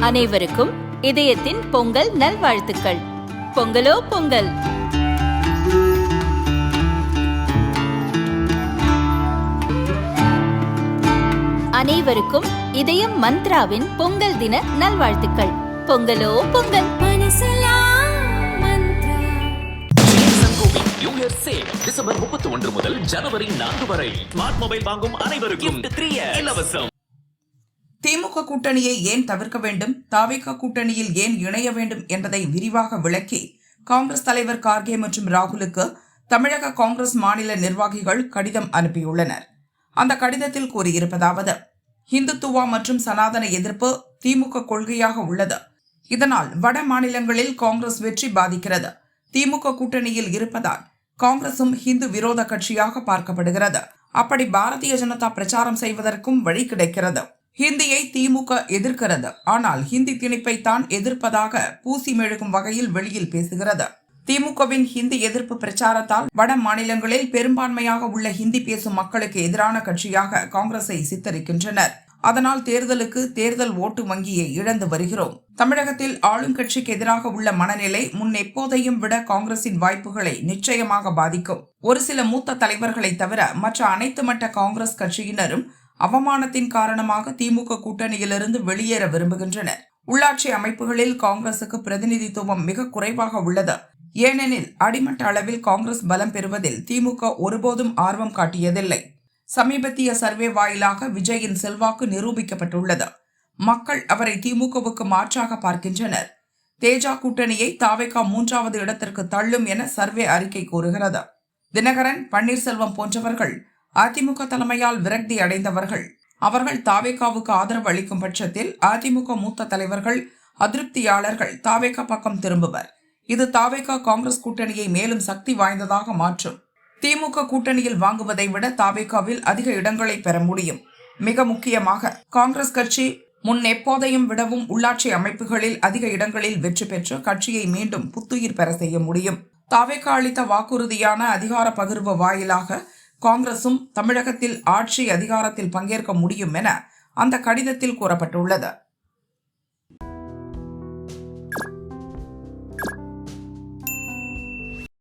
அனைவருக்கும் இதயத்தின் பொங்கல் நல்வாழ்த்துக்கள். பொங்கலோ பொங்கல். அனைவருக்கும் இதயம் மந்த்ராவின் பொங்கல் தின நல்வாழ்த்துக்கள். பொங்கலோ பொங்கல். டிசம்பர் 31 முதல் ஜனவரி 4 வரை ஸ்மார்ட் மொபைல் வாங்கும் அனைவருக்கும் இலவசம். திமுக கூட்டணியை ஏன் தவிர்க்க வேண்டும், தாவேகா கூட்டணியில் ஏன் இணைய வேண்டும் என்பதை விரிவாக விளக்கி காங்கிரஸ் தலைவர் கார்கே மற்றும் ராகுலுக்கு தமிழக காங்கிரஸ் மாநில நிர்வாகிகள் கடிதம் அனுப்பியுள்ளனர். அந்த கடிதத்தில் கூறியிருப்பதாவது: இந்துத்துவா மற்றும் சனாதன எதிர்ப்பு திமுக கொள்கையாக உள்ளது. இதனால் வட மாநிலங்களில் காங்கிரஸ் வெற்றி பாதிக்கிறது. திமுக கூட்டணியில் இருப்பதால் காங்கிரசும் ஹிந்து விரோத கட்சியாக பார்க்கப்படுகிறது. அப்படி பாரதிய ஜனதா பிரச்சாரம் செய்வதற்கும் வழி கிடைக்கிறது. ஹிந்தியை திமுக எதிர்க்கிறது, ஆனால் ஹிந்தி திணிப்பை தான் எதிர்ப்பதாக பூசி மெழுகும் வகையில் வெளியில் பேசுகிறது. திமுகவின் ஹிந்தி எதிர்ப்பு பிரச்சாரத்தால் வட மாநிலங்களில் பெரும்பான்மையாக உள்ள ஹிந்தி பேசும் மக்களுக்கு எதிரான கட்சியாக காங்கிரஸை சித்தரிக்கின்றனர். அதனால் தேர்தல் ஓட்டு வங்கியை இழந்து வருகிறோம். தமிழகத்தில் ஆளும் கட்சிக்கு எதிராக உள்ள மனநிலை முன் எப்போதையும் விட காங்கிரசின் வாய்ப்புகளை நிச்சயமாக பாதிக்கும். ஒரு சில மூத்த தலைவர்களை தவிர மற்ற அனைத்து மட்ட காங்கிரஸ் கட்சியினரும் அவமானத்தின் காரணமாக திமுக கூட்டணியிலிருந்து வெளியேற விரும்புகின்றனர். உள்ளாட்சி அமைப்புகளில் காங்கிரசுக்கு பிரதிநிதித்துவம் மிக குறைவாக உள்ளது. ஏனெனில் அடிமட்ட அளவில் காங்கிரஸ் பலம் பெறுவதில் திமுக ஒருபோதும் ஆர்வம் காட்டியதில்லை. சமீபத்திய சர்வே வாயிலாக விஜயின் செல்வாக்கு நிரூபிக்கப்பட்டுள்ளது. மக்கள் அவரை திமுகவுக்கு மாற்றாக பார்க்கின்றனர். தேஜா கூட்டணியை தாவேகா 3வது இடத்திற்கு தள்ளும் என சர்வே அறிக்கை கூறுகிறது. தினகரன், பன்னீர்செல்வம் போன்றவர்கள் அதிமுக தலைமையால் விரக்தி அடைந்தவர்கள். அவர்கள் தாவேகாவுக்கு ஆதரவு அளிக்கும் பட்சத்தில் அதிமுக மூத்த தலைவர்கள், அதிருப்தியாளர்கள் தாவேகா பக்கம் திரும்புவர். இது தாவேகா காங்கிரஸ் கூட்டணியை மேலும் சக்தி வாய்ந்ததாக மாற்றும். திமுக கூட்டணியில் வாங்குவதை விட தாவேகாவில் அதிக இடங்களை பெற முடியும். மிக முக்கியமாக காங்கிரஸ் கட்சி முன் எப்போதையும் விடவும் உள்ளாட்சி அமைப்புகளில் அதிக இடங்களில் வெற்றி பெற்று கட்சியை மீண்டும் புத்துயிர் பெற செய்ய முடியும். தாவேகா அளித்த வாக்குறுதியான அதிகார பகிர்வு வாயிலாக காங்கிரசும் தமிழகத்தில் ஆட்சி அதிகாரத்தில் பங்கேற்க முடியும் என அந்த கடிதத்தில் கூறப்பட்டுள்ளது.